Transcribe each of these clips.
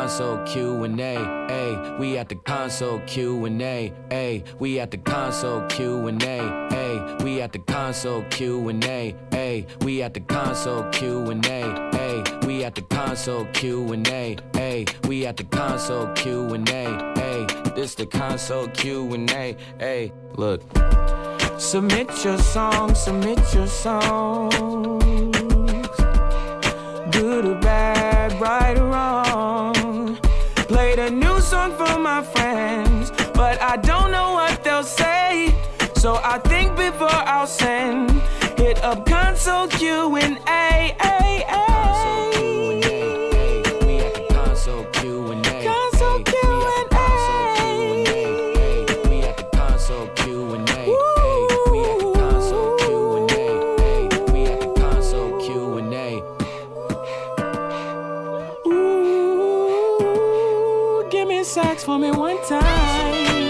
console Q&A, ayy. We at the console Q&A, ayy. We at the console Q&A, ayy. We at the console Q&A, ayy. We at the console Q&A, ayy. We at the console Q&A, ayy. We at the console Q&A, ayy. This the console Q&A, ayy. Look. Submit your songs, good or bad, right or wrong. Played a new song for my friends, but I don't know what they'll say. So I think before I'll send, hit up console Q&A. Sax for me one time.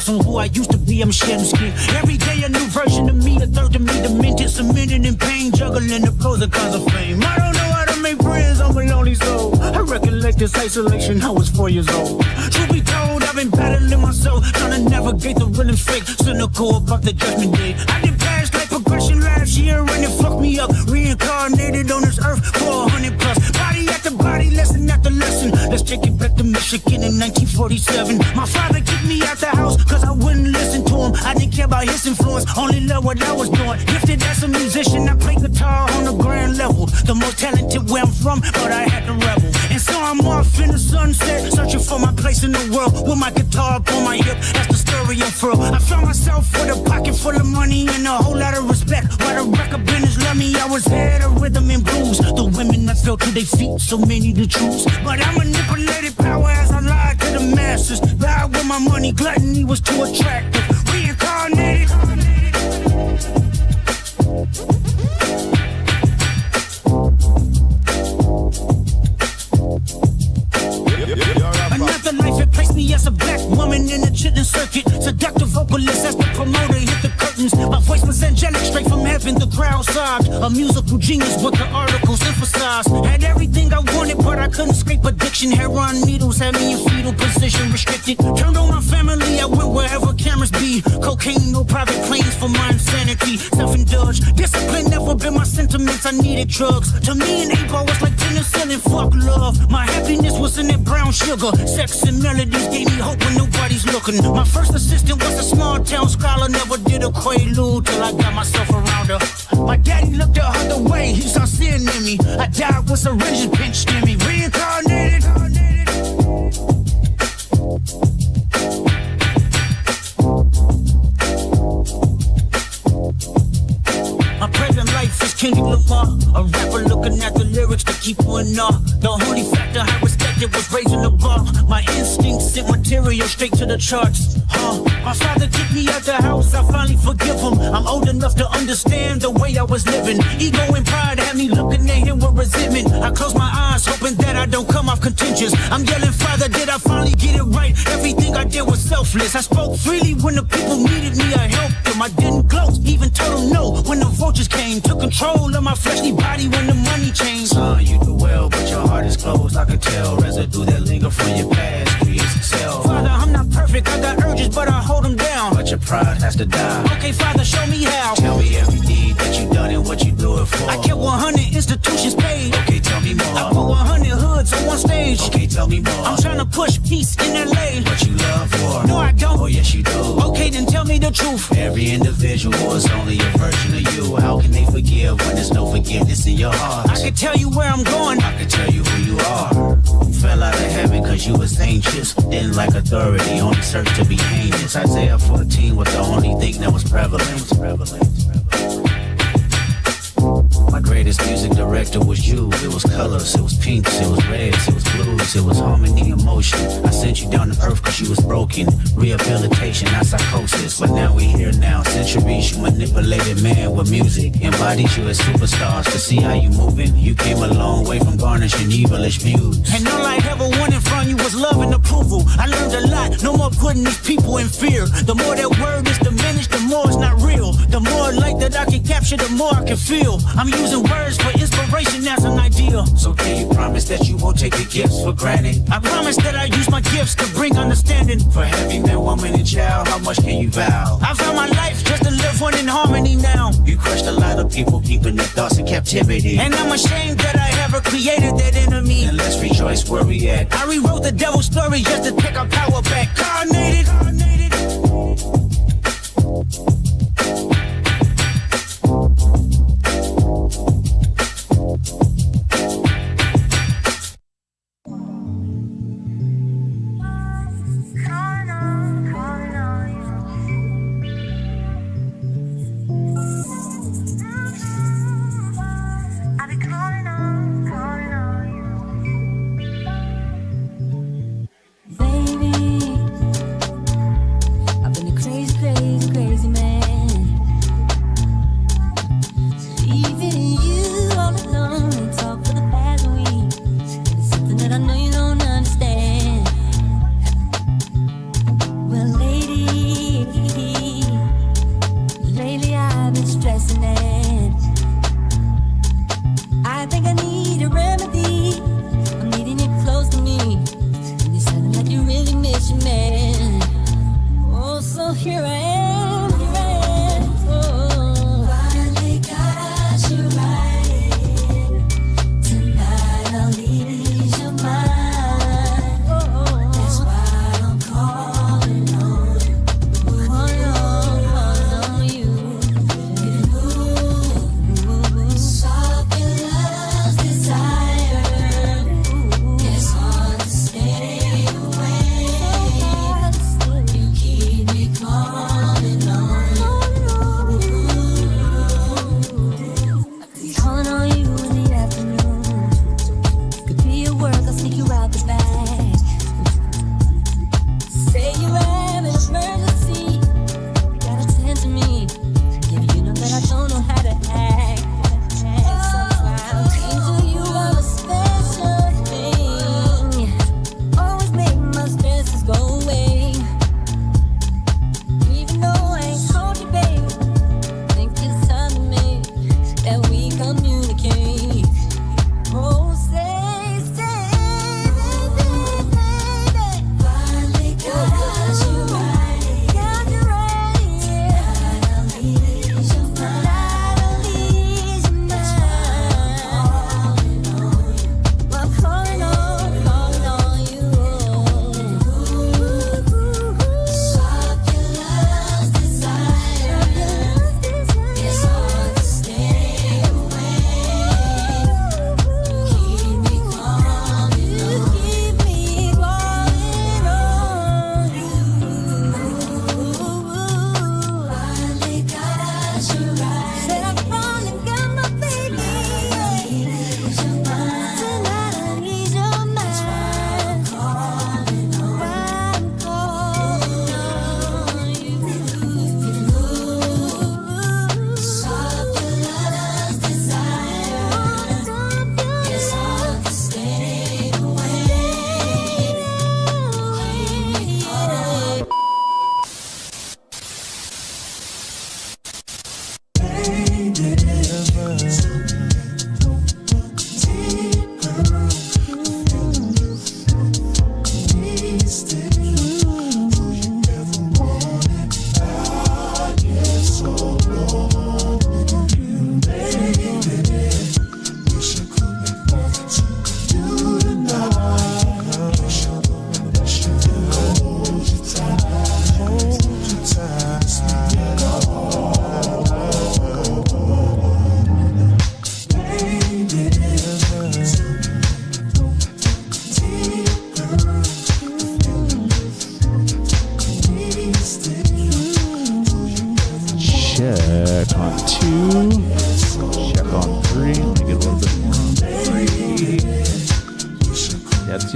On who I used to be, I'm shedding skin. Every day a new version of me, a third of me, demented, cemented in pain, juggling the pros and cons of fame. I don't know how to make friends, I'm a lonely soul. I recollect this isolation, I was 4 years old. Truth be told, I've been battling myself, trying to navigate the real and fake, cynical about the judgment day. I did past life progression last year and it fucked me up. Reincarnated on this earth for 100 plus. Body after body, lesson after lesson. Let's take it back to Michigan in 1947. My father kicked me out the house cause I wouldn't listen to him. I didn't care about his influence, only love what I was doing. Gifted as a musician, I played guitar on the grand level. The most talented where I'm from, but I had to rebel. And so I'm off in the sunset, searching for my place in the world. With my guitar up on my hip, that's the story unfurled. I found myself with a pocket full of money and a whole lot of respect. While the record business loved me, I was head of rhythm and blues. The women that fell to their feet, so many to choose. But I manipulated power as I lied to the masses. Lied with my money, gluttony was too attractive. Reincarnated. Another life, it placed me as a black woman in the chitlin circuit. Seductive vocalist as the promoter hit the curtains. My voice was angelic, straight from heaven, the crowd sobbed. A musical genius, what the articles emphasized. Had everything I wanted, but I couldn't escape addiction. Heroin needles had me in fetal position, restricted. Turned on my family, I went wherever cameras be. Cocaine, no private planes for my insanity. Self-indulged, discipline never been my sentiments. I needed drugs. To me, an 8-ball was like penicillin, fuck love. My happiness was in that brown sugar. Sex and melodies gave me hope when nobody's looking. My first assistant was a small town scholar. Never did a quaalude till I got myself around her. My daddy looked at her the way he saw sin in me. I died with syringes pinched in me. Reincarnated. My present life is Kendrick Lamar, a rapper looking at the lyrics to keep one off. The only factor I respected was raising the bar. My instincts sent material straight to the charts. My father kicked me out the house, I finally forgive him. I'm old enough to understand the way I was living. Ego and pride had me looking at him with resentment. I close my eyes, hoping that I don't come off contentious. I'm yelling, Father, did I finally get it right? Everything I did was selfless. I spoke freely when the people needed me, I helped them. I didn't gloat, even told them no when the vultures came. Took control of my fleshly body when the money changed. Son, you do well, but your heart is closed, I can tell. Residue that linger from your past creates itself. Father, I'm not perfect. perfect, I got urges, but I hold them down. But your pride has to die. Okay, Father, show me how. Tell me every deed that you done and what you do it for. I kept 100 institutions paid. Okay, tell me more. I put 100 hoods on one stage. Okay, tell me more. I'm trying to push peace in LA. What you love for? No, I don't. Oh, yes, you do. Okay, then tell me the truth. Every individual is only a version of you. How can they forgive when there's no forgiveness in your heart? I can tell you where I'm going. I can tell you who you are. You fell out of heaven cause you was anxious. Didn't like authority, only searched to be heinous. Isaiah 14 was the only thing that was prevalent. My greatest music director was you. It was colors, it was pinks, it was reds, it was blues, it was harmony and motion. I sent you down to earth cause you was broken. Rehabilitation, not psychosis. But now we here now. Centuries you manipulated man with music. Embodied you as superstars to see how you moving. You came a long way from garnishing evilish views. And all I ever wanted from you was love and approval. I learned a lot, no more putting these people in fear. The more that word is diminished, the more it's not real. The more light that I can capture, the more I can feel. I'm using words for inspiration as an ideal. So can you promise that you won't take the gifts for granted? I promise that I use my gifts to bring understanding. For every man, woman, and child, how much can you vow? I found my life just to live one in harmony now. You crushed a lot of people, keeping their thoughts in captivity. And I'm ashamed that I ever created that enemy. And let's rejoice where we at. I rewrote the devil's story just to take our power back. Carnated. Baby, I've been a crazy, crazy, crazy man.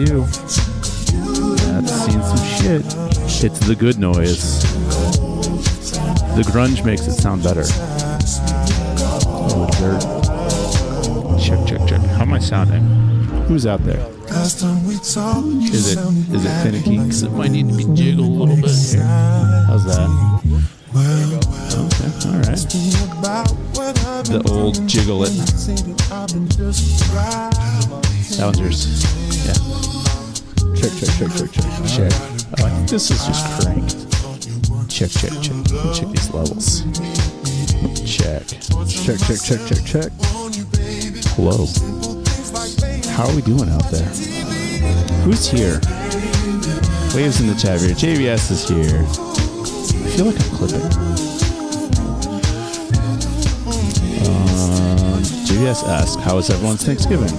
too. That's seen some shit. It's the good noise. The grunge makes it sound better. Oh, dirt. Check. How am I sounding? Who's out there? Is it finicky? Because it might need to be jiggled a little bit here. How's that? Okay, all right. The old jiggle it. That one's yours. Yeah. Check. Oh, I think this is just cranked. Check. Check these levels. Check. Hello. How are we doing out there? Who's here? Waves in the chat here. JBS is here. I feel like I'm clipping. JBS asked, how was everyone's Thanksgiving?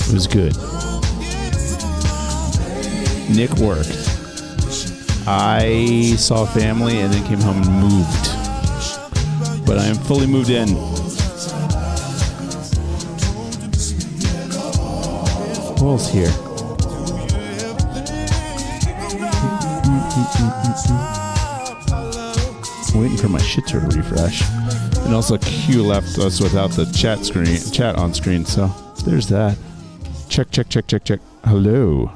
It was good. Nick worked. I saw family and then came home and moved. But I am fully moved in. Who else here? I'm waiting for my shit to refresh. And also Q left us without the chat on screen, so there's that. Check. Hello.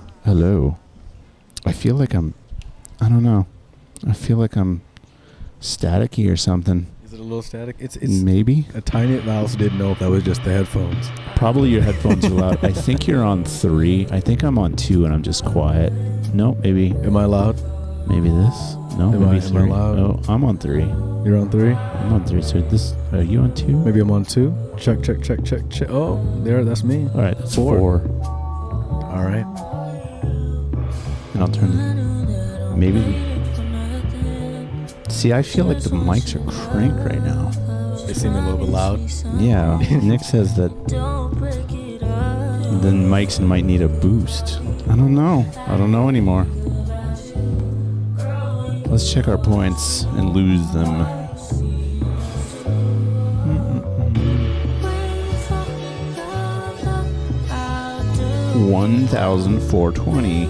I feel like I don't know. I feel like I'm staticky or something. Is it a little static? It's maybe. A tiny mouse didn't know if that was just the headphones. Probably your headphones are loud. I think you're on 3. I think I'm on 2 and I'm just quiet. No, maybe. Am I loud? Maybe this. No, maybe 3. Am I loud? Oh, I'm on 3. You're on 3? I'm on 3. So this, are you on 2? Maybe I'm on 2. Check. Oh, there, that's me. All right, that's 4. All right. And I'll turn maybe. See, I feel like the mics are cranked right now. They seem a little bit loud. Yeah, Nick says that the mics might need a boost. I don't know anymore. Let's check our points and lose them. 1,420.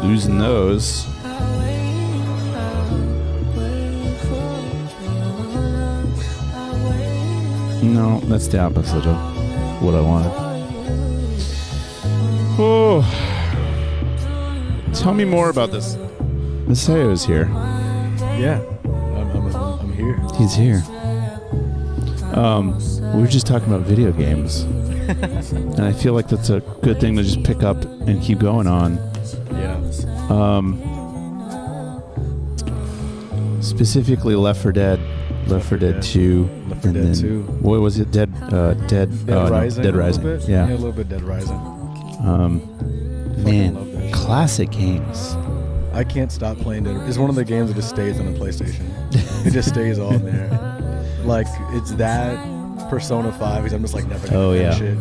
Losing those. No, that's the opposite of what I wanted. Oh, tell me more about this. Masayo's here. Yeah, I'm here. He's here. We were just talking about video games. And I feel like that's a good thing to just pick up and keep going on. Yeah. Specifically Left 4 Dead 2. Left 4 Dead 2. What was it? Dead Rising. Dead Rising. Yeah, a little bit Dead Rising. Man, classic games. I can't stop playing Dead. It's one of the games that just stays on the PlayStation. It just stays on there. Like, it's that Persona 5 because I'm just like never gonna play shit. I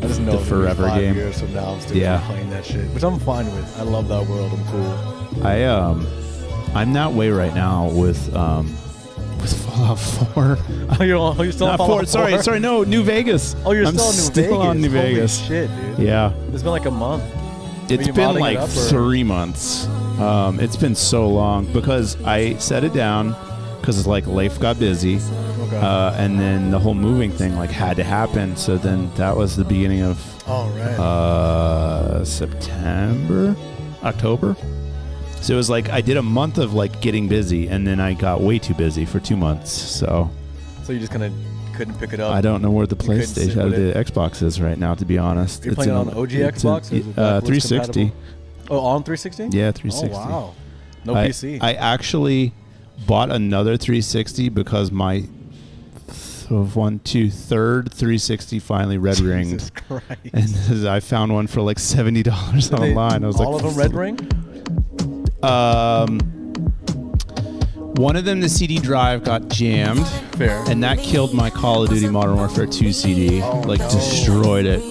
just know the forever 5 game. years from now I'm still playing that shit, which I'm fine with. I love that world. I'm cool. I'm that way right now with Fallout 4. Oh, you're still on Fallout 4? Sorry, no, New Vegas. Oh, you're I'm still on New Vegas. Holy shit, dude. Yeah. It's been like a month. It's been like 3 months. It's been so long because I set it down because like life got busy. And then the whole moving thing like had to happen. So then that was the beginning of October. So it was like I did a month of like getting busy, and then I got way too busy for 2 months. So you just kind of couldn't pick it up. I don't know where the PlayStation, the Xbox is right now. To be honest, you're playing it on the OG Xbox. 360. Oh, on 360? Yeah, 360. Oh wow, no PC. I actually bought another 360 because my third 360 finally red ringed. And I found one for like $70 online. I was all of them red ring? One of them, the CD drive got jammed. Fair. And that killed my Call of Duty Modern Warfare 2 CD. Destroyed it.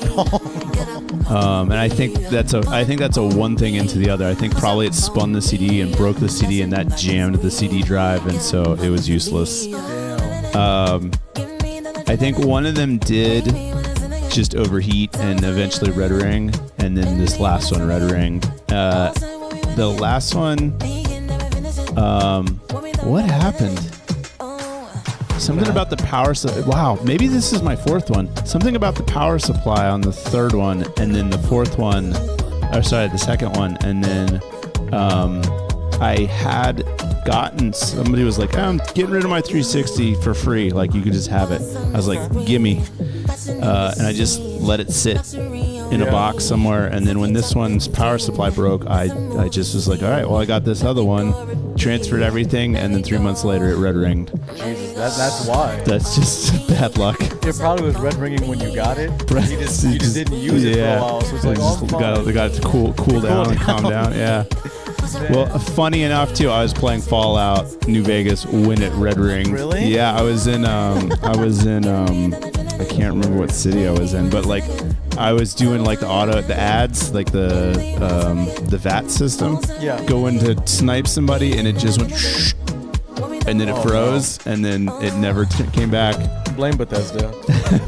And I think that's a one thing into the other. I think probably it spun the CD and broke the CD, and that jammed the CD drive, and so it was useless. I think one of them did just overheat and eventually red ring, and then this last one red ring. The last one, what happened? Something about the power supply. Wow, maybe this is my fourth one. Something about the power supply on the third one, and then the fourth one, or sorry, the second one, and then I had gotten, somebody was like, I'm getting rid of my 360 for free. Like, you could just have it. I was like, gimme. And I just let it sit in a box somewhere. And then when this one's power supply broke, I just was like, all right, well, I got this other one, transferred everything, and then 3 months later it red ringed. Jesus, that's why. That's just bad luck. It probably was red ringing when you got it. You just didn't use it for a while, so it's like, oh, got it to cool down and calm down. Yeah. Well, funny enough too, I was playing Fallout New Vegas when it red ringed. Really? Yeah, I was in I can't remember what city I was in, but like I was doing like the ads, like the VAT system. Yeah. Going to snipe somebody and it just went and then it froze and then it never came back. Blame Bethesda.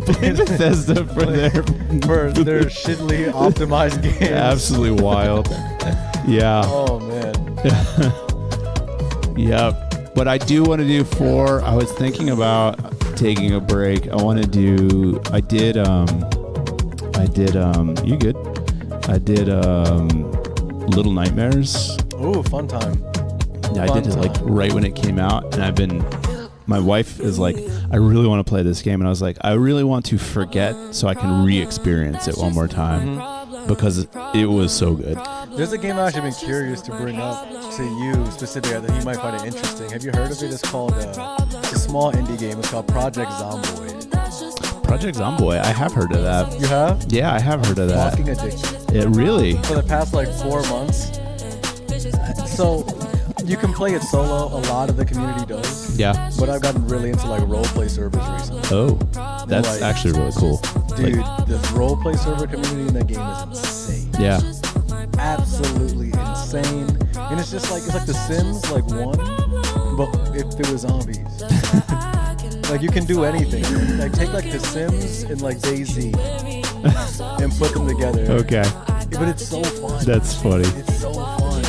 Blame Bethesda for their shittily optimized games. Absolutely wild. Yeah. Oh man. Yeah. But I do want to do 4. I was thinking about taking a break. I did you good? I did Little Nightmares. Ooh, fun time. Yeah, I did it like right when it came out, and my wife is like, I really want to play this game, and I was like, I really want to forget so I can re-experience it one more time because it was so good. There's a game I've actually been curious to bring up to you specifically. I think you might find it interesting. Have you heard of it? It's called it's a small indie game. It's called Project Zomboid. Project Zomboid. I have heard of that. You have? Yeah, I have heard of that. Fucking addicted. It really? For the past like 4 months. So you can play it solo. A lot of the community does. Yeah. But I've gotten really into like roleplay servers recently. Oh, that's like, actually really cool. Dude, like, the roleplay server community in that game is insane. Yeah. Absolutely insane. And it's just like, it's like The Sims, like 1, but if there was zombies. Like, you can do anything. Like, take like The Sims and like DayZ and put them together. Okay. But it's so fun. That's funny. It's so fun.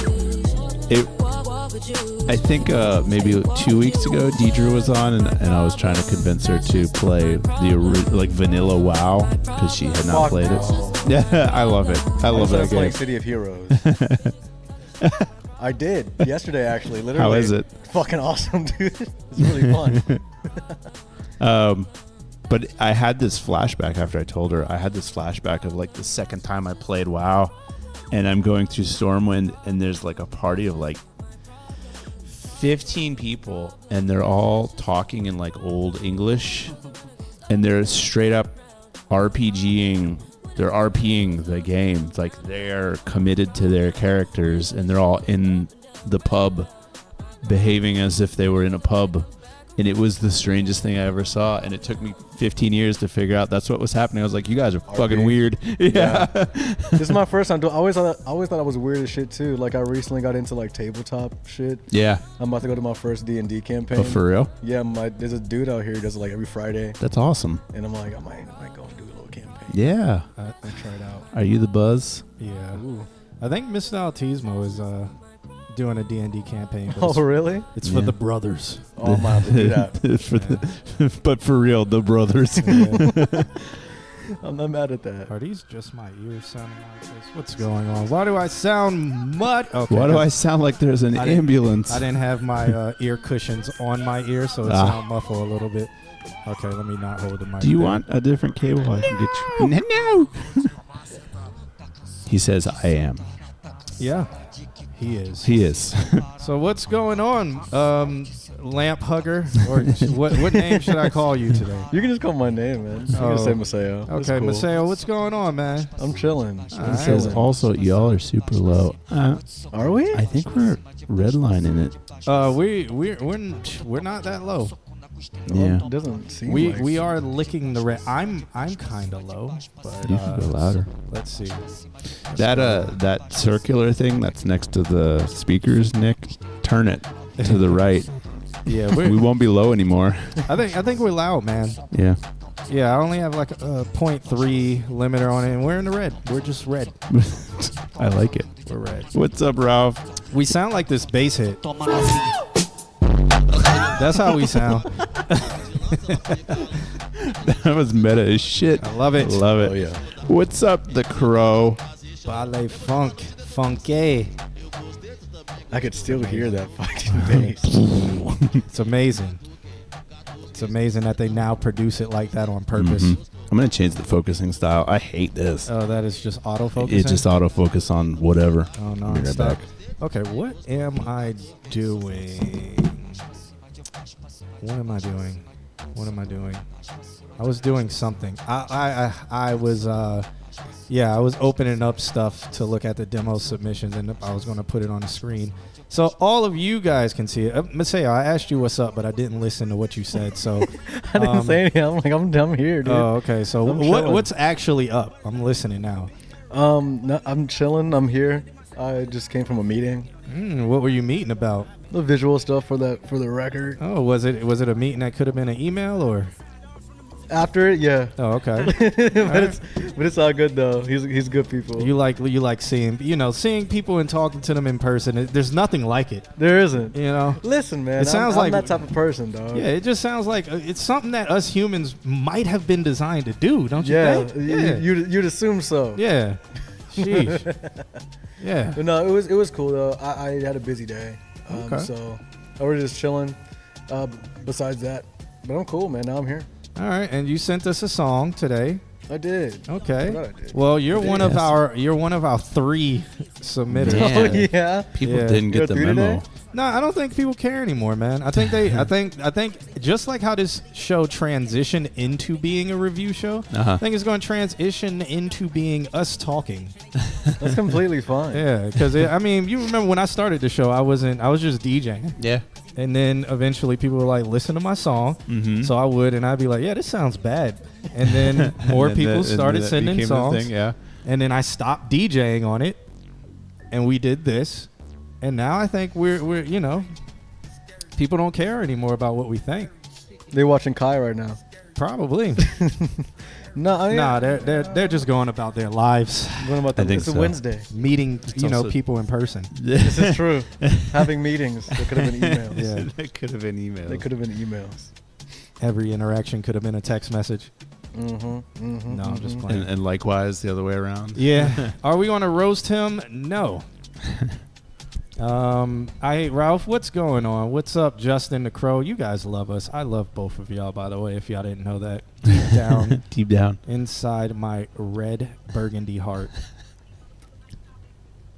I think maybe 2 weeks ago, Deidre was on, and I was trying to convince her to play the vanilla WoW because she had not played it. Yeah, I love it. I love that game. Playing City of Heroes. I did yesterday, actually. Literally. How is it? Fucking awesome, dude. It's really fun. But I had this flashback after I told her. I had this flashback of like the second time I played WoW, and I'm going through Stormwind, and there's like a party of like 15 people, and they're all talking in like old English, and they're straight up RPGing. They're RPing the game. It's like they're committed to their characters, and they're all in the pub, behaving as if they were in a pub. And it was the strangest thing I ever saw, and it took me 15 years to figure out that's what was happening. I was like, you guys are fucking weird. Yeah. This is my first time. I always thought I was weird as shit too. Like, I recently got into like tabletop shit. Yeah. I'm about to go to my first D&D campaign. Oh, for real? Yeah, there's a dude out here who does it like every Friday. That's awesome. And I'm like, I might go and do a little campaign. Yeah. I'll try it out. Are you the buzz? Yeah. Ooh. I think Mr. Altismo is doing a D&D campaign. Oh, really? It's for the brothers. Oh, I'm about to do that. But for real, the brothers. I'm not mad at that. Are these just my ears sounding like this? What's going on? Why do I sound okay, why do I sound like there's an ambulance? I didn't have my ear cushions on my ear, so it sound muffled a little bit. Okay, let me not hold the mic. Do you want a different cable? I can get you. No. He says, I am. Yeah. He is. He is. So what's going on, lamp hugger? Or what name should I call you today? You can just call my name, man. You can say Maseo. Okay, cool. Maseo, what's going on, man? I'm chilling. It says also, y'all are super low. Are we? I think we're redlining it. We're not that low. Yeah. It doesn't seem we are licking the red. I'm kind of low, but you can go louder. Let's see. That circular thing that's next to the speakers, Nick, turn it to the right. Yeah, we won't be low anymore. I think we're loud, man. Yeah. Yeah, I only have like a 0.3 limiter on it, and we're in the red. We're just red. I like it. We're red. What's up, Ralph? We sound like this bass hit. That's how we sound. That was meta as shit. I love it. Love it. Oh yeah. What's up, the crow? Ballet funk. Funky. I could still hear that fucking bass. It's amazing. It's amazing that they now produce it like that on purpose. I'm gonna change the focusing style. I hate this. Oh, that is just autofocus. It's just autofocus on whatever. Oh no, I'll be right back. Okay, what am I doing? What am I doing? What am I doing? I was doing something. I was I was opening up stuff to look at the demo submissions, and I was going to put it on the screen so all of you guys can see it. Mateo, I asked you what's up, but I didn't listen to what you said. So I didn't say anything. I'm like, I'm here, dude. Oh, okay. So what's actually up? I'm listening now. No, I'm chilling. I'm here. I just came from a meeting. What were you meeting about? The visual stuff for the record. Oh, was it a meeting that could have been an email or? After it, yeah. Oh, okay. but it's all good though. He's good people. You like seeing people and talking to them in person. There's nothing like it. There isn't. You know. Listen, man. It sounds I'm like that type of person, dog. Yeah, it just sounds like it's something that us humans might have been designed to do, don't you Yeah, think? Yeah. You'd assume so. Yeah. Sheesh. Yeah. But no, it was cool though. I had a busy day, Okay. so I was just chilling. Besides that, but I'm cool, man. Now I'm here. All right, and you sent us a song today. I did. Okay. I thought I did. Well, you're one of our 3 submitters. Man. Oh yeah. People Yeah. didn't You get got the 3 memo. today? No, I don't think people care anymore, man. I think I think just like how this show transitioned into being a review show, I think it's going to transition into being us talking. That's completely fine. Yeah, because you remember when I started the show, I was just DJing. Yeah. And then eventually people were like, listen to my song. So I would, and I'd be like, yeah, this sounds bad. And then more people started sending songs. Yeah. And then I stopped DJing on it, and we did this. And now I think we're people don't care anymore about what we think. They're watching Kai right now. Probably. No, they're just going about their lives, What about that? think It's a so. Wednesday. meeting also- people in person. This is true. Having meetings. They could have been emails. Yeah. That could have been emails. They could have been emails. Every interaction could have been a text message. No, I'm just playing. And likewise the other way around. Yeah. Are we going to roast him? No. Ralph, what's going on? What's up, Justin the Crow? You guys love us. I love both of y'all, by the way, if y'all didn't know that. Deep down, Deep down. inside my red burgundy heart.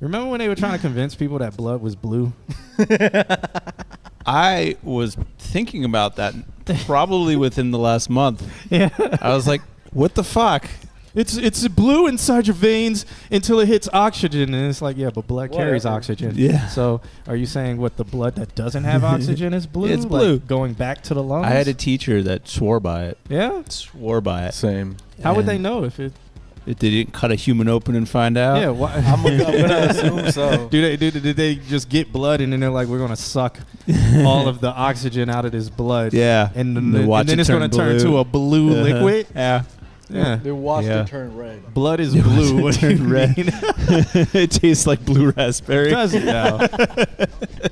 Remember when they were trying to convince people that blood was blue? I was thinking about that probably within the last month. Yeah. I was like, what the fuck? It's blue inside your veins until it hits oxygen, and it's like, yeah, but blood carries Whatever. oxygen. Yeah. So are you saying what, the blood that doesn't have oxygen is blue? It's blue. Like going back to the lungs? I had a teacher that swore by it. Yeah? Swore by it. Same. How would they And know if it... They didn't cut a human open and find out. Yeah, why? I'm gonna assume so. Did they just get blood and then they're like, we're gonna suck all of the oxygen out of this blood? Yeah. and And then, watch and then it it's gonna turn blue. to a blue liquid. Yeah. Yeah, They watched Yeah. it turn red. blood is blue. What do you turn red. mean? It tastes like blue raspberry. It doesn't now.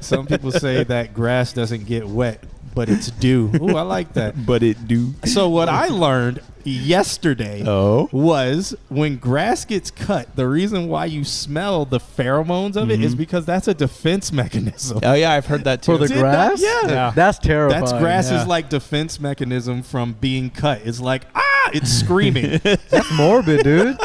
Some people say that grass doesn't get wet, but it's dew. Ooh, I like that. But it do. So what I learned yesterday Oh. was when grass gets cut, the reason why you smell the pheromones of it is because that's a defense mechanism. Oh yeah, I've heard that too. For the Did grass? that? Yeah. That's terrifying. That's grass's Yeah. like defense mechanism from being cut. It's like, it's screaming. That's morbid, dude.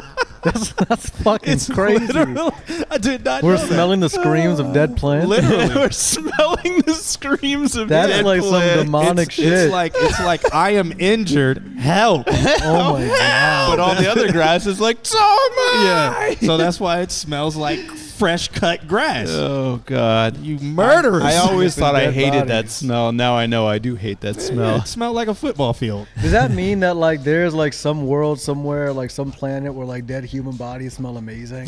That's fucking crazy. Literal. I did not We're know that. smelling the screams of dead plants. Literally. We're smelling the screams of That's dead like some plants. demonic shit. It's like I am injured. Help. Oh my god. But all the other grass is like, so am I. Yeah. So that's why it smells like fresh cut grass. Oh God, You murderers! I always thought I Dead hated that bodies. smell. Now I know I do hate that smell. It smelled like a football field. Does that mean that like there's like some world somewhere, like some planet where like dead human bodies smell amazing?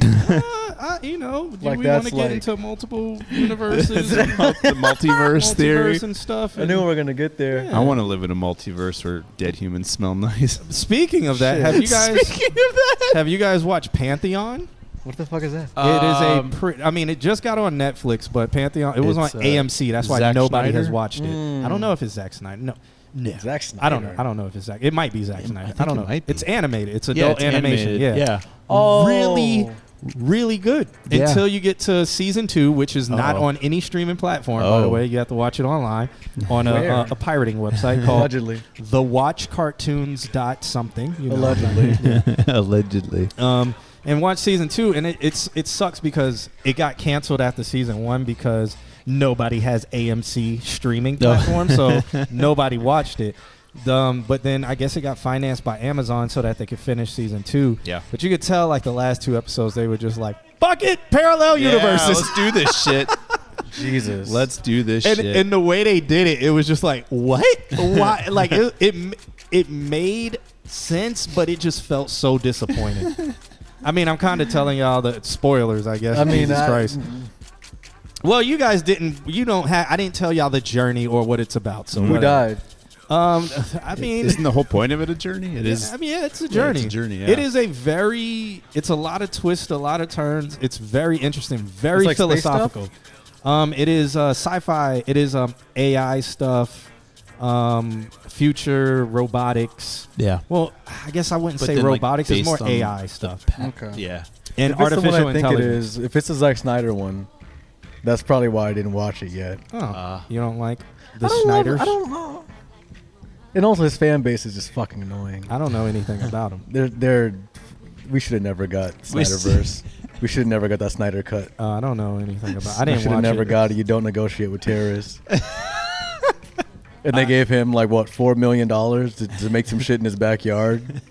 You know, do Like we want that's to get like- into multiple universes, The multiverse theory. multiverse and stuff? I knew we were gonna get there. Yeah. I want to live in a multiverse where dead humans smell nice. Speaking of that, Shit. have you guys watched Pantheon? What the fuck is that? It is I mean, it just got on Netflix, but Pantheon. It was on It's, AMC. That's why Zack nobody has Snyder? watched it. I don't know if it's Zack Snyder. No. Zack Snyder. I don't know. I don't know if it's Zack. It might be Zack Snyder. I don't know. it might be. It's animated. It's Yeah, adult it's animation. animated. Yeah. Oh. Really good Yeah. until you get to season 2, which is not Uh-oh. on any streaming platform. By the Oh. way, you have to watch it online on Where? a pirating website called Allegedly. thewatchcartoons.something. You know. Allegedly. Allegedly. And watch season 2, and it sucks because it got canceled after season 1 because nobody has AMC streaming platform, so nobody watched it. But then I guess it got financed by Amazon so that they could finish season 2. Yeah. But you could tell like the last 2 episodes they were just like, fuck it, parallel universes. Let's do this shit. Jesus. Let's do this and, shit. and the way they did it, it was just like, what? Why? Like it made sense, but it just felt so disappointing. I mean, I'm kind of telling y'all the spoilers, I guess. I mean, Jesus Christ. Well, you guys didn't. You don't have. I didn't tell y'all the journey or what it's about. So Who whatever. died? I mean, Isn't the whole point of it a journey? It is. I mean, yeah, it's a journey. it's a journey, yeah. It is a very. It's a lot of twists, a lot of turns. It's very interesting, very It's like space philosophical. It is sci-fi. It is AI stuff. Future robotics. Yeah. Well, I guess I wouldn't But say then, like, robotics. It's more based on AI stuff Okay. Yeah. and If it's the artificial one I think it intelligence. is, if it's the Zack Snyder one, that's probably why I didn't watch it yet. Oh, you don't like the I don't love- Snyders? I don't know. And also, his fan base is just fucking annoying. I don't know anything about them. They're. We should have never got Snyderverse. We should have never got that Snyder cut. I don't know anything about. I We didn't should have watch never it. got it. You don't negotiate with terrorists. And they gave him like what, $4 million to make some shit in his backyard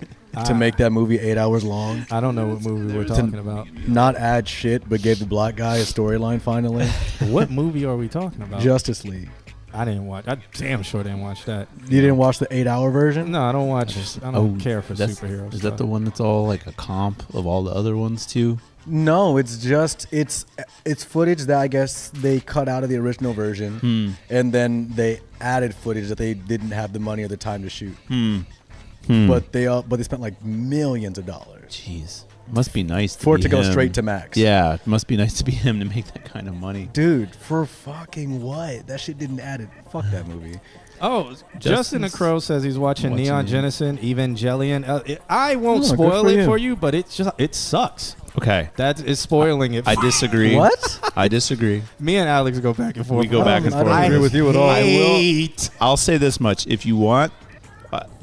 to make that movie 8 hours long. I don't know what movie we're To talking about. Not add shit, but gave the black guy a storyline finally. What movie are we talking about? Justice League. I didn't watch. I damn sure didn't watch that. You didn't watch the 8-hour version? No, I don't watch. I don't care for superheroes. Is that the one that's all like a comp of all the other ones too? No, it's just it's footage that I guess they cut out of the original version, and then they added footage that they didn't have the money or the time to shoot. But they spent like millions of dollars Jeez, must be nice for it be to go him. straight to Max. Yeah, it must be nice to be him to make that kind of money. Dude, for fucking what? That shit didn't add it. Fuck that movie. Oh, Justin the Crow says he's watching Neon it. Genesis Evangelion. I won't Oh, good spoil for it you. for you, but it sucks. Okay, That is spoiling it. I disagree. What? I disagree. Me and Alex go back and forth. We go back and I don't forth. agree with you at all. I'll say this much: if you want,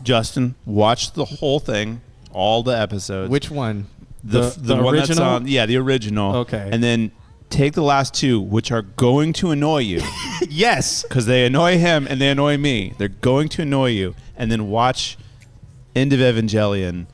Justin, watch the whole thing, all the episodes. Which one? the one that's original? on? Yeah, the original. Okay. and then take the last 2, which are going to annoy you. Yes. Because they annoy him and they annoy me. They're going to annoy you. And then watch End of Evangelion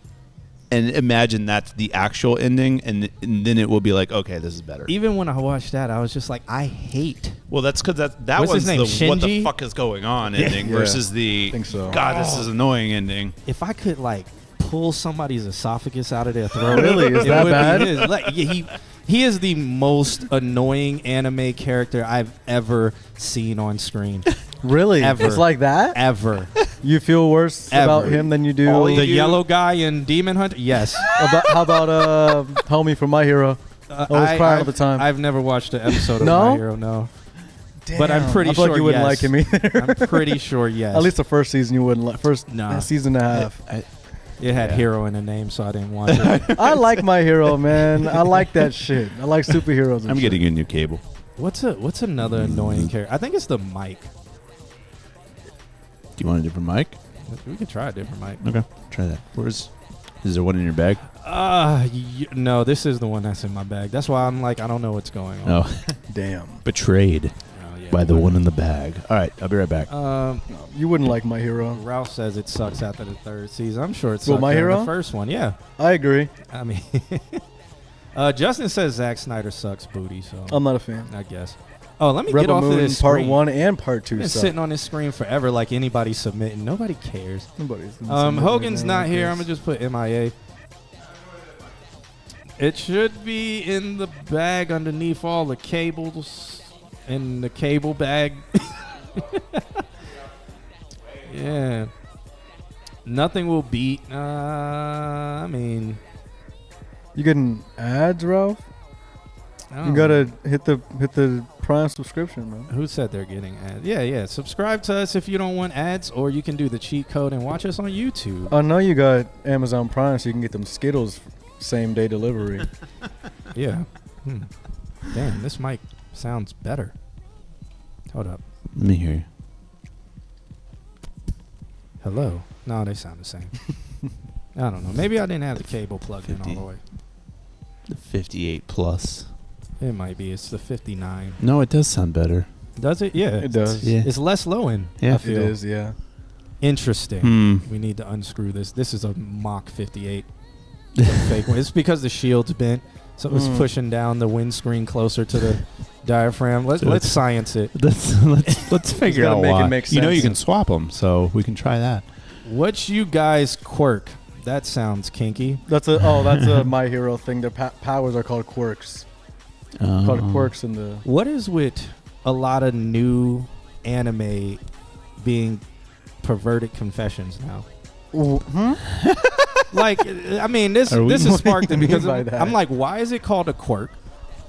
and imagine that's the actual ending. And then it will be like, okay, this is better. Even when I watched that, I was just like, I hate. Well, that's because that What's was his name, the what the Shinji? fuck is going on ending Yeah. versus the Think so. God, this is annoying ending. If I could like pull somebody's esophagus out of their throat. Really? Is it that would be bad? his. Like, he is the most annoying anime character I've ever seen on screen. Really? Ever. It's like that? Ever. You feel worse Ever. about him than you do? The yellow guy in Demon Hunter? Yes. How about homie from My Hero? I was crying all the time. I've never watched an episode of No? My Hero, no. But I'm pretty I feel sure like you wouldn't yes. like him either. I'm pretty sure yes. At least the first season you wouldn't like. First Nah. season and a half. it had Yeah. hero in the name, so I didn't watch it. I like My Hero, man. I like that shit. I like superheroes. And I'm shit. getting a new cable. What's another annoying character? I think it's the mic. Do you want a different mic? We can try a different mic. Okay, try that. Is there one in your bag? No, this is the one that's in my bag. That's why I'm like, I don't know what's going on. No. Damn. Betrayed Oh, yeah. by the one in the bag. All right, I'll be right back. You wouldn't like My Hero. Ralph says it sucks after the 3rd season. I'm sure it sucks. Well, My after Hero? the first one, yeah. I agree. I mean, Justin says Zack Snyder sucks booty, so I'm not a fan. I guess. Oh, let me Rebel get off Moon of this Part screen. 1 and Part 2 Been suck. sitting on this screen forever like anybody submitting. Nobody cares. Nobody's submitting Hogan's anything not like here. this. I'm going to just put MIA. It should be in the bag underneath all the cables in the cable bag. Yeah. Nothing will beat. I mean, You getting ads, Ralph? I You don't gotta know. hit the Prime subscription, man. Who said they're getting ads? Yeah. Subscribe to us if you don't want ads, or you can do the cheat code and watch us on YouTube. I know you got Amazon Prime, so you can get them Skittles same day delivery. Yeah. Damn, this mic sounds better. Hold up. Let me hear you. Hello. No, they sound the same. I don't know. Maybe I didn't have the cable plugged in all 50. the way. The 58 plus. It might be. It's the 59. No, it does sound better. Does it? Yeah. It does. Yeah. It's less low end. Yeah. I It feel. is, yeah. Interesting. We need to unscrew this. This is a mock 58. It's a fake one. It's because the shield's bent, so it was pushing down the windscreen closer to the diaphragm. Let's science it. Let's figure gotta out make it why. make You know sense. you can swap them, so we can try that. What's you guys quirk? That sounds kinky. That's a My Hero thing. Their powers are called quirks. Called quirks in the. What is with a lot of new anime being perverted confessions now? Like, I mean, this Are we- has sparked it because by that? I'm like, why is it called a quirk?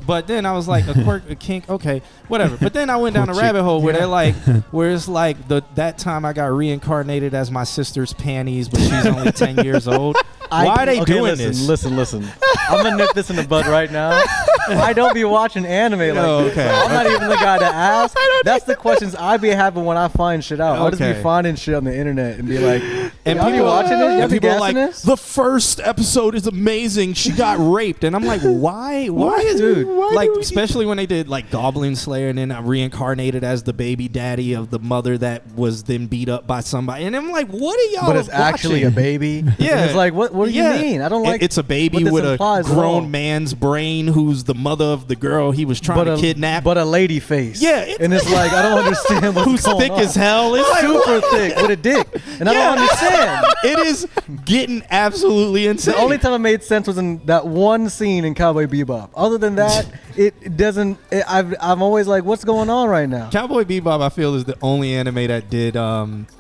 But then I was like, a quirk, a kink, okay, whatever. But then I went down a rabbit hole where they're like, where it's like that time I got reincarnated as my sister's panties, but she's only 10 years old. Why are they doing this? Listen. I'm gonna nip this in the bud right now. I don't be watching anime like this. okay. I'm not even the guy to ask. That's the questions I be having when I find shit out. I'll just Okay. be finding shit on the internet and be like, And y'all be watching it? Y'all and be people are gassing like, this? the first episode is amazing. She got raped, and I'm like, why? Why is Dude, like, especially when they did like Goblin Slayer, and then I reincarnated as the baby daddy of the mother that was then beat up by somebody, and I'm like, what are y'all? But it's actually a watching? baby. Yeah. And it's like, what do you Yeah. mean? I don't like. It's a baby what this with a implies at all. grown man's brain who's the mother of the girl he was trying to kidnap. But a lady face. Yeah, And it's like, I don't understand what's who's going thick on. as hell. It's like, Super thick with a dick. And I don't understand. it is getting absolutely insane. The only time it made sense was in that one scene in Cowboy Bebop. Other than that, it doesn't. I'm always like, what's going on right now? Cowboy Bebop, I feel, is the only anime that did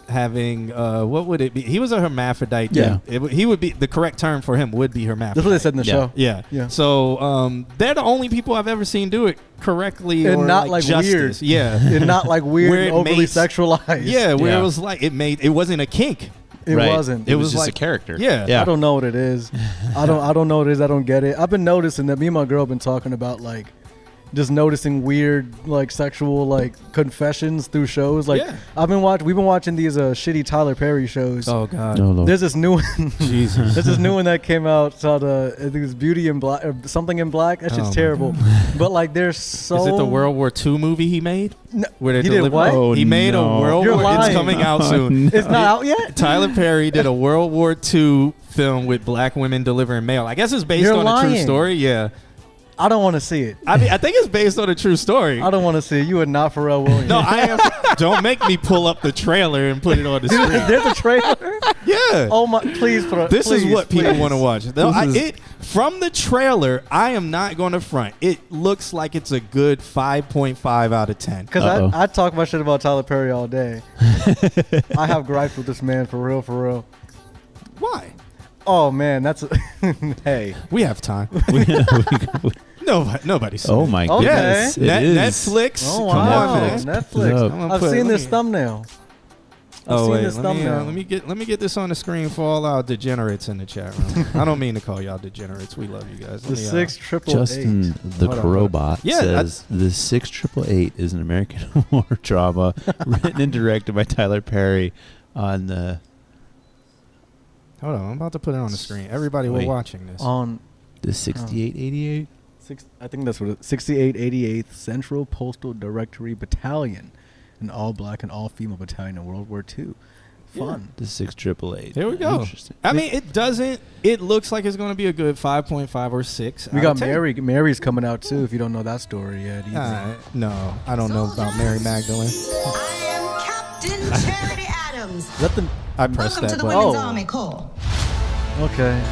having what would it be? He was a hermaphrodite. Yeah. He would be the correct term for him would be hermaphrodite. That's what they said in the Yeah. show. Yeah. Yeah. So they're the only people I've ever seen do it correctly And or not like like justice. weird. Yeah. And not like weird Where and it overly makes- sexualized. Yeah, where Yeah. it was like it wasn't a kink. It Right. wasn't. It was was just like- a character. Yeah. I don't know what it is. I don't know what it is. I don't get it. I've been noticing that me and my girl have been talking about like just noticing weird like sexual like confessions through shows. Like Yeah. we've been watching these shitty Tyler Perry shows. Oh God. No, no. There's this new one. Jesus. There's this new one that came out called I think it's Beauty in Black or something in Black. That Oh shit's my terrible. But like there's so Is it the World War II movie he made? No, Where they he did deliver- what? Oh, he made no. a World You're War. lying. It's coming out soon. It's not out yet? Tyler Perry did a World War II film with black women delivering mail. I guess it's based You're on a true lying. story. Yeah. I don't want to see it. I mean, I think it's based on a true story. I don't want to see it. You are not Pharrell Williams. No, I am. Don't make me pull up the trailer and put it on the Dude, screen. there's a trailer. Yeah. Oh my! Please put. This is please, what people please. want to watch. No, This is- from the trailer, I am not going to front. It looks like it's a good 5.5 out of 10. Because Uh-oh. I talk my shit about Tyler Perry all day. I have gripes with this man for real, for real. Why? Oh man, that's hey. We have time. Nobody's. Oh my Okay. goodness. It is. Netflix. Oh Come wow, on, man. Netflix. Up. I'm gonna I've put- seen let this me- thumbnail. I've Oh seen wait, this thumbnail. let me get this on the screen for all our degenerates in the chat room. I don't mean to call y'all degenerates. We love you guys. The Let me, 688. Justin the Hold on, Crowbot Yeah, says the 6888 is an American war drama written and directed by Tyler Perry on the Hold on, I'm about to put it on the screen. Everybody, we're Wait. watching this. On 6888. I think that's what it 6888th Central Postal Directory Battalion, an all-black and all-female battalion in World War II. fun. The 6 AAA. Here we go. Interesting. I mean, it doesn't. It looks like it's going to be a good 5.5 or 6. We out got of 10. Mary. Mary's coming out too. If you don't know that story yet. either. No, I don't know about Mary Magdalene. I am Captain Charity Adams. Is that the? I pressed Welcome to that the button. Women's Oh. Army Corps. Okay.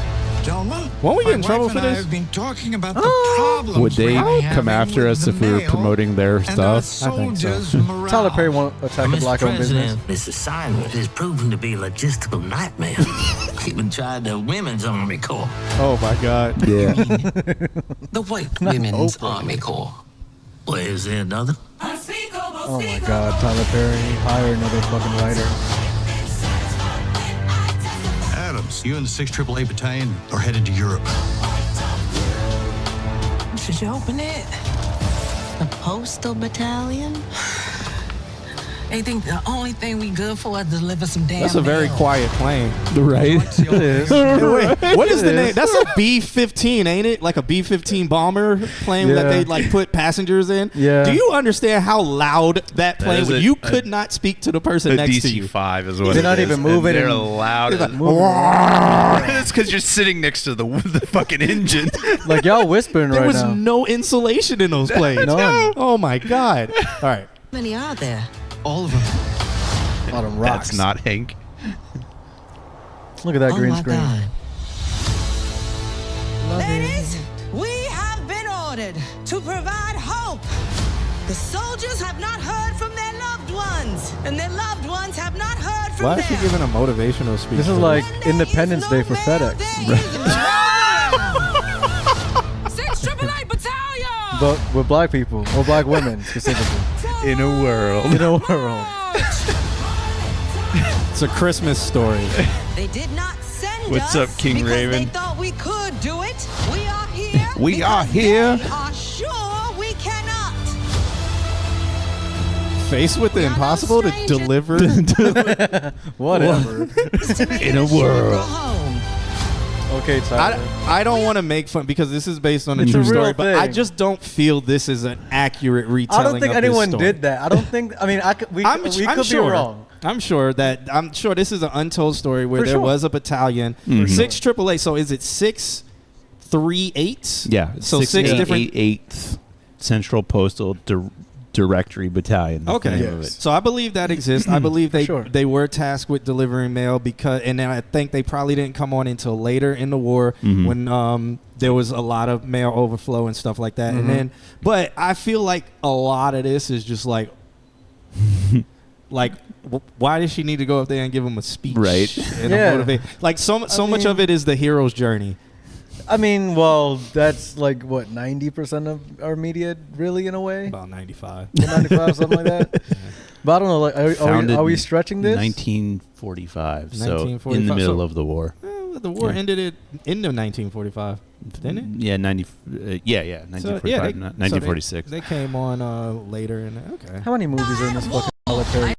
Gentlemen, Won't we get in my trouble wife for and I this? have been talking about the problems Would they we're come having after with us the if we were male promoting their and our stuff? I think so. soldiers' morale. Tyler Perry won't attack a Mr. black-owned business. President, this assignment has proven to be a logistical nightmare. Even tried the Women's Army Corps. Oh my God. Yeah. The White Women's Army Corps. Well, is there another? Oh my God, Tyler Perry, hire another fucking writer. Adams, you and the 6th AAA Battalion are headed to Europe. Should you open it? The Postal Battalion? They think the only thing we good for is to deliver some damn That's a very mail. quiet plane. Right? It is. Hey, wait, what is the It name? is. That's a B-15, ain't it? Like a B-15 bomber plane that Yeah. they like put passengers in. Yeah. Do you understand how loud that plane is was? a- You could not speak to the person next to you. DC-5 is what They're it not is, even and moving They're and- loud. It's like, It's because you're sitting next to the fucking engine. Like y'all whispering there right was now. no insulation in those planes. None. Oh my God. All right. How many are there? All of them. A lot of rocks. That's not Hank. Look at that Oh green my screen. God. Love it. Ladies, we have been ordered to provide hope. The soldiers have not heard from their loved ones, and their loved ones have not heard from Why is them. she giving a motivational speech? This is to like When there Independence is no Day for mail, FedEx. there is no mail. 6 AAA Battalion! But with black people or black women specifically In a world. in a world. It's a Christmas story. They did not send What's us up, King because Raven? they thought we could do it. We are here. We are because here. They are sure we cannot. Faced with the We are no impossible to stranger. deliver. Whatever. In a world. Okay, Tyler. I don't want to make fun because this is based on a It's true a real story, but I thing. just don't feel this is an accurate retelling. I don't think of this anyone story. did that. I don't think. I mean, we could sure. be wrong. I'm sure this is an untold story where For there sure. was a battalion, 6 AAA. So is it 6 3/8? Yeah. So six different. 8th Central Postal Directory Battalion. That's the Okay. name of Yes. it. So I believe that exists. I believe Sure. they were tasked with delivering mail and then I think they probably didn't come on until later in the war when there was a lot of mail overflow and stuff like that. And then, but I feel like a lot of this is just like, why does she need to go up there and give him a speech? Right. And Yeah. motivate? Like so much mean- of it is the hero's journey. I mean, well, that's like what 90% of our media, really, in a way. About 95. 95, something like that. But I don't know. Like, Founded are we stretching this? 1945. So in 1945, the middle so- of the war. The war Yeah. ended it in 1945, didn't it? Yeah, 1945, not 1946. They came on later. Okay. How many movies are in this fucking Tyler Perry?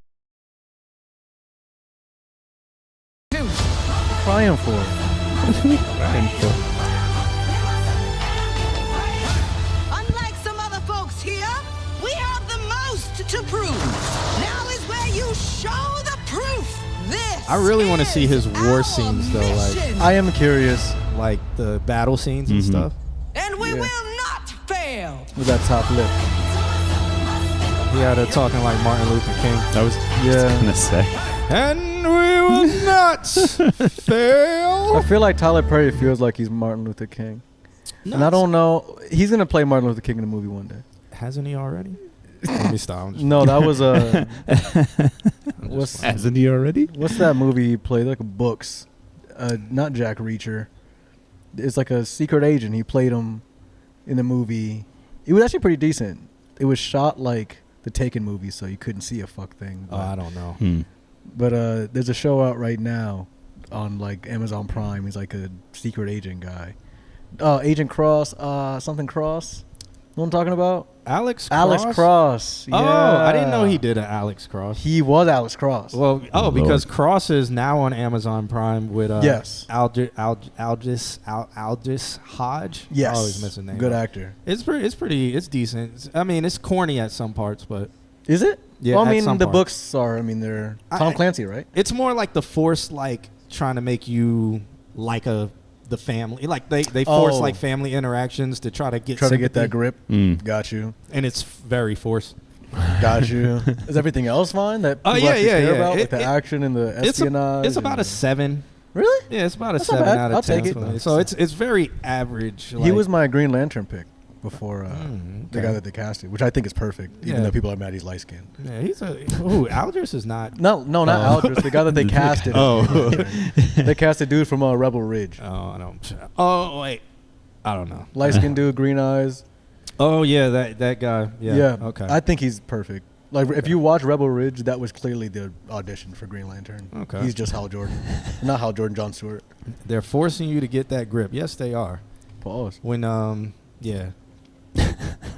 Crying for? Unlike some other folks here, we have the most to prove. Now is where you show the proof. This I really want to see his is war our scenes, though, like- mission. I am curious Like the battle scenes and stuff. And we Yeah. will not fail. with that top lip. He had her talking like Martin Luther King. I was Yeah. gonna say. And we will not fail. I feel like Tyler Perry feels like he's Martin Luther King. And I don't know. He's going to play Martin Luther King in a movie one day. Hasn't he already? Let me stop. I'm just- No, that was what's Hasn't he already? what's that movie he played? Like books. Not Jack Reacher. It's like a secret agent. He played him in the movie. It was actually pretty decent. It was shot like the Taken movie, so you couldn't see a fuck thing. Oh, I don't know. But there's a show out right now on like Amazon Prime. He's like a secret agent guy. Agent Cross, something Cross. You know what I'm talking about? Alex Cross? Alex Cross. Yeah. Oh, I didn't know he did an Alex Cross. He was Alex Cross. Well, Lord. because Cross is now on Amazon Prime with Yes. Aldous Hodge. Yes. I always miss his name. Good actor. It's decent. I mean, it's corny at some parts, but Is it? Yeah. Well, I mean, the books are. I mean, they're Tom Clancy, right? It's more like the Force, like trying to make you like the family. Like they force like family interactions to try to get that grip. Got you. And it's very forced. Got you. Is everything else fine? That people care about, like the action and the espionage. It's about a 7. Really? Yeah, it's about a 7 out of 10. I'll take it. So it's very average. He was my Green Lantern pick before the guy that they casted, which I think is perfect, even though people are mad he's light skinned. Yeah, he's Aldris is not. No, not Aldris. The guy that they casted. They cast a dude from Rebel Ridge. Oh, I don't. Oh wait, I don't know. Light skinned dude, green eyes. Oh yeah, that guy. Yeah. Okay. I think he's perfect. Like if you watch Rebel Ridge, that was clearly the audition for Green Lantern. Okay. He's just Hal Jordan, not Hal Jordan, John Stewart. They're forcing you to get that grip. Yes, they are. Pause. When yeah.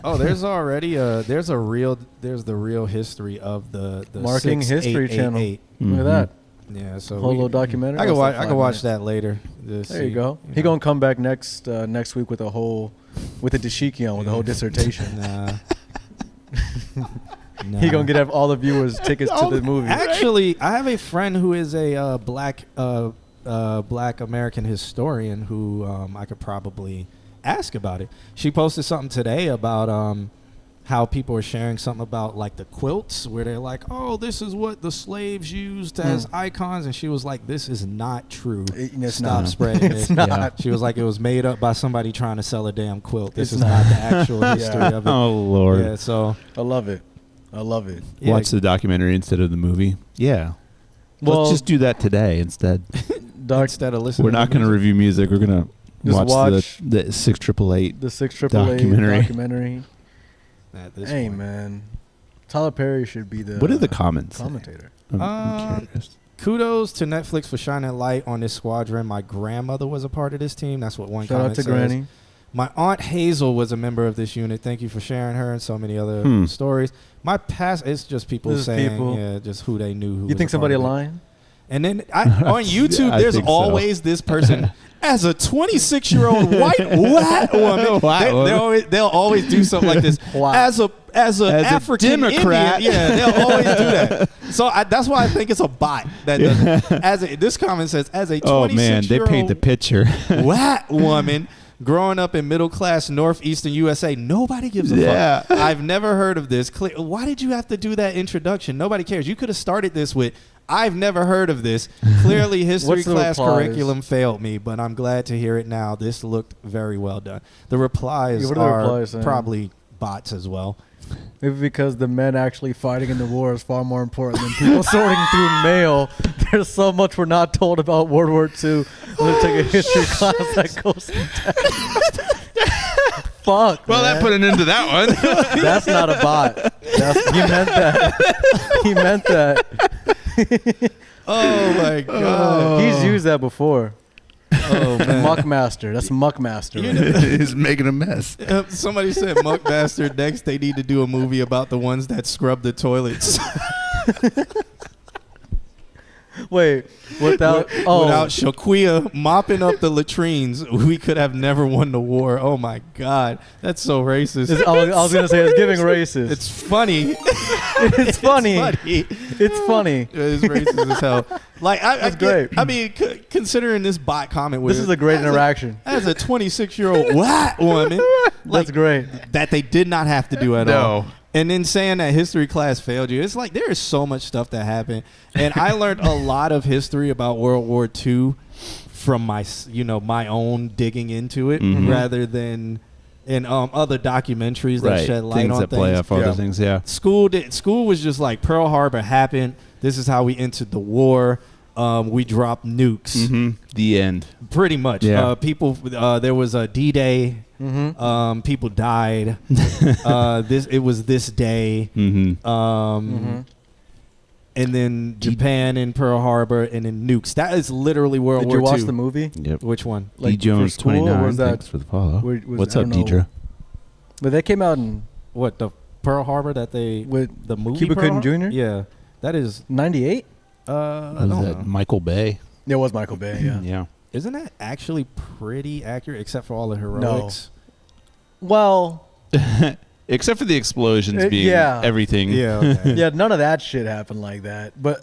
Oh, there's already there's the real history of the Marking History Channel. Look at that. Yeah, so whole little documentary. I can watch that later. There you go. He gonna come back next week with a dashiki with a whole dissertation. Nah. He gonna get all the viewers tickets to the movie. Actually, I have a friend who is a black American historian who I could probably ask about it. She posted something today about how people are sharing something about like the quilts, where they're like, oh, this is what the slaves used as icons, and she was like, this is not true. Stop spreading it. Not. She was like, it was made up by somebody trying to sell a damn quilt. This is not the actual history of it. Oh Lord. Yeah, so I love it. Yeah. Watch the documentary instead of the movie. Yeah. Well, let's just do that today instead. Instead of listening, we're not going to review music. We're going to watch the 6888. The 6888 documentary. Hey man, Tyler Perry should be the. What are the comments? Commentator. I'm curious. Kudos to Netflix for shining light on this squadron. My grandmother was a part of this team. That's what one Shout comment out to says. Granny. My aunt Hazel was a member of this unit. Thank you for sharing her and so many other stories. My past, it's just people saying, yeah, just who they knew. Who you think somebody lying? And then on YouTube, there's always this person. As a 26-year-old white woman, they'll always do something like this. As a African Democrat, Indian, they'll always do that. So that's why I think it's a bot that does it. This comment says, as a 26-year-old they paint the picture. white woman growing up in middle-class northeastern USA, nobody gives a fuck. I've never heard of this. Why did you have to do that introduction? Nobody cares. You could have started this with, I've never heard of this. Clearly, history class curriculum failed me, but I'm glad to hear it now. This looked very well done. The replies are probably bots as well. Maybe because the men actually fighting in the war is far more important than people sorting through mail. There's so much we're not told about World War II. I'm going to take a history class that goes fuck. Well, man. that put an end to that one. That's not a bot. He meant that. He meant that. Oh my god. He's used that before. Oh man. Muckmaster. That's Muckmaster. He's making a mess. Somebody said Muckmaster. Next, they need to do a movie about the ones that scrub the toilets. Wait, without Shaquia mopping up the latrines, we could have never won the war. Oh my God, that's so racist. I was gonna say it's giving racist. It's funny. It's funny. It's funny. It's racist as hell. Like that's great. I mean, considering this bot comment, this is a great interaction. As a 26-year-old white woman, that's great. That they did not have to do at all. And then saying that history class failed you, it's like there is so much stuff that happened. And I learned a lot of history about World War II from my own digging into it, rather than in other documentaries that shed light on things. Play off other things, yeah. School was just like Pearl Harbor happened. This is how we entered the war. We dropped nukes. The end. Pretty much. Yeah. There was a D-Day. People died. It was this day. And then Japan and Pearl Harbor and then nukes. That is literally World War II. Did you watch the movie? Yep. Which one? Like Jones 29. Thanks for the follow. What's up, Deidre? But they came out in what, the Pearl Harbor that they with the movie Cuba Pearl Gooding Jr.? Yeah, that is 98. I don't know. Michael Bay? It was Michael Bay. Yeah. Yeah. Isn't that actually pretty accurate, except for all the heroics? No. Well, Except for the explosions being everything. Yeah, okay. Yeah, none of that shit happened like that. But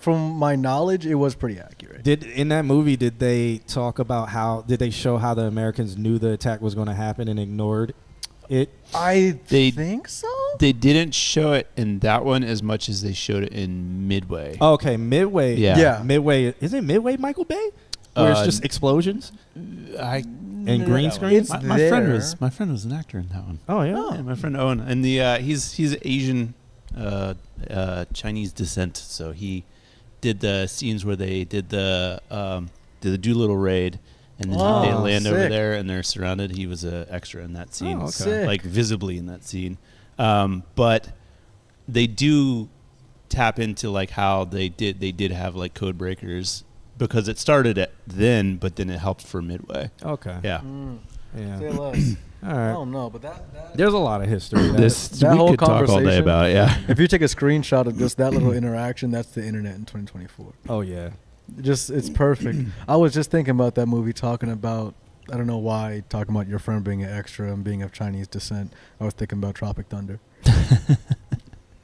from my knowledge, it was pretty accurate. In that movie, did they talk about did they show how the Americans knew the attack was going to happen and ignored it? I think so. They didn't show it in that one as much as they showed it in Midway. Oh, okay, Midway. Yeah. Midway. Is it Midway Michael Bay? Where it's just explosions? And green screen? My friend was an actor in that one. Oh, yeah. Yeah, my friend Owen. And he's Asian Chinese descent, so he did the scenes where they did the Doolittle raid, and then they land over there and they're surrounded. He was an extra in that scene, like visibly in that scene. But they do tap into like how they did have like code breakers because it started at then, but then it helped for Midway. Okay. Yeah. Yeah. Say less. All right. I don't know, but that There's a lot of history. that we whole could talk all day conversation, about it. Yeah. If you take a screenshot of just that little interaction, that's the internet in 2024. Oh, yeah. It's perfect. I was just thinking about that movie, talking about, I don't know why, talking about your friend being an extra and being of Chinese descent. I was thinking about Tropic Thunder.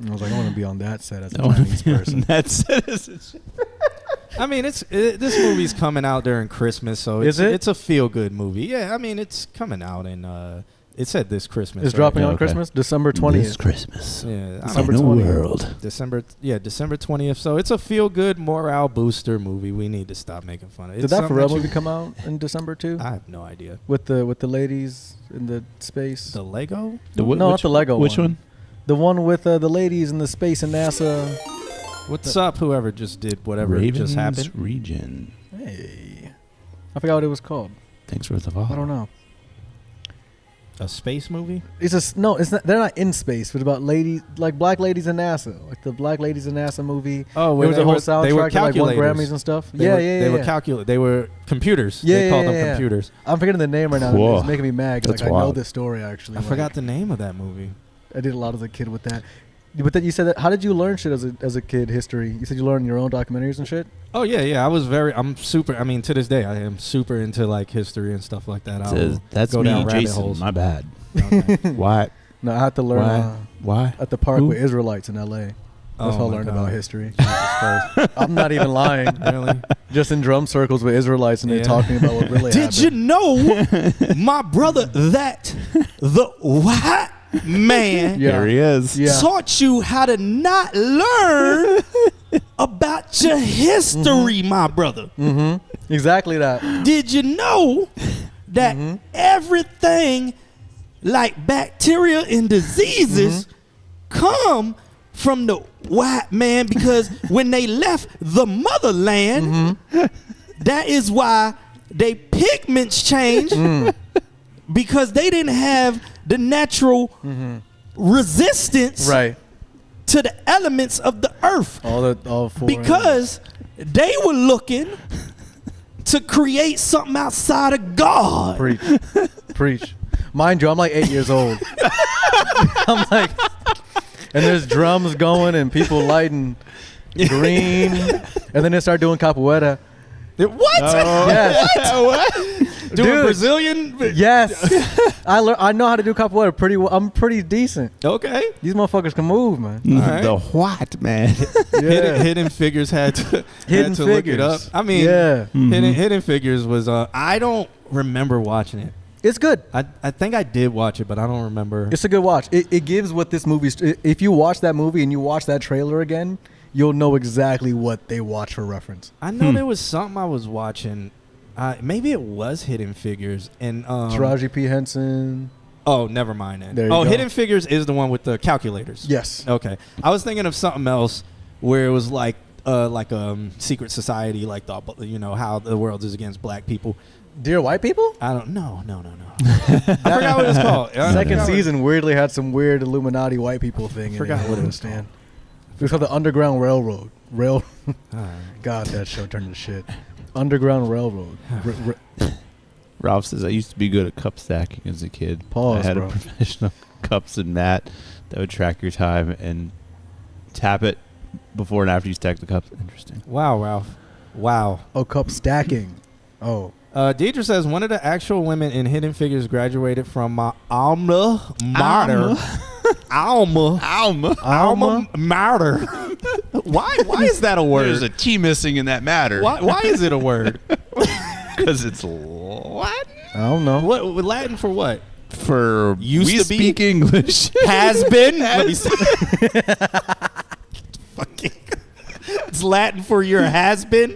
And I was like, I want to be on that set as a Chinese person. That set is I mean, this movie's coming out during Christmas, so it's a feel-good movie. Yeah, I mean, it's coming out in, it said this Christmas. It's dropping on Christmas, December 20th. This Christmas. Yeah, December in the 20th. world. December 20th. So it's a feel-good morale booster movie. We need to stop making fun of it. Did that Pharrell movie come out in December too? I have no idea. With the ladies in the space? The Lego? No, not the Lego Which one? The one with the ladies in the space and NASA. What's up, whoever just did whatever just happened? Region. Hey. I forgot what it was called. Thanks for the follow. I don't know. A space movie? It's not. They're not in space. But about ladies, like black ladies in NASA, like the Black Ladies in NASA movie. Oh, there was a whole they were soundtrack that like won calculators. Grammys and stuff. They were They were computers. Yeah, they called yeah, them computers. I'm forgetting the name right now. Whoa. It's making me mad. That's Like I know wild. this story actually. I forgot the name of that movie. I did a lot as a kid with that. But then you said that. How did you learn shit as a kid? History. You said you learned your own documentaries and shit. Oh yeah. I'm super. I mean, to this day, I am super into like history and stuff like that. That's go me, down rabbit Jason. holes. My bad. Okay. Why? No, I had to learn Why? at the park Who? with Israelites in L.A. That's how I learned about history. Jesus Christ. I'm not even lying. Really? Just in drum circles with Israelites and they're talking about what really happened. Did you know, my brother, that the white man Yeah. There he is. Yeah. taught you how to not learn about your history, my brother? Mm-hmm. Exactly that. Did you know that everything like bacteria and diseases come from the white man? Because when they left the motherland, that is why they pigments changed because they didn't have the natural resistance Right. to the elements of the earth. All four. Because they were looking to create something outside of God. Preach. Mind you, I'm like 8 years old. I'm like, and there's drums going and people lighting green, and then they start doing capoeira. What? Yes. Doing Dude. Brazilian? Yes. I know how to do capoeira pretty well. I'm pretty decent. Okay. These motherfuckers can move, man. right. The white man. Yeah. Hidden Figures had to Hidden look it up. Figures. I mean, Yeah. Hidden Figures was. I don't remember watching it. It's good. I think I did watch it, but I don't remember. It's a good watch. It gives what this movie's. If you watch that movie and you watch that trailer again, you'll know exactly what they watch for reference. I know there was something I was watching. Maybe it was Hidden Figures and Taraji P. Henson. Oh, never mind then. There you go. Hidden Figures is the one with the calculators. Yes. Okay. I was thinking of something else where it was like secret society, like how the world is against black people. Dear White People? I don't. No. I forgot what it's called. Second season weirdly had some weird Illuminati white people thing. Forgot in it. what it I was understand. It was called the Underground Railroad. Alright. God, that show turned into shit. Underground Railroad. Ralph says, I used to be good at cup stacking as a kid. Pause, I had bro. a professional cups and mat that would track your time and tap it before and after you stack the cups. Interesting. Wow, Ralph. Wow. Oh, cup stacking. Oh, Deidre says one of the actual women in Hidden Figures graduated from my alma mater. Alma mater. Why is that a word? There's a T missing in that matter. Why is it a word? Because it's Latin. I don't know. What Latin for what? For Used we to be? speak English. Has been. Let me see. Fucking. It's Latin for your has been.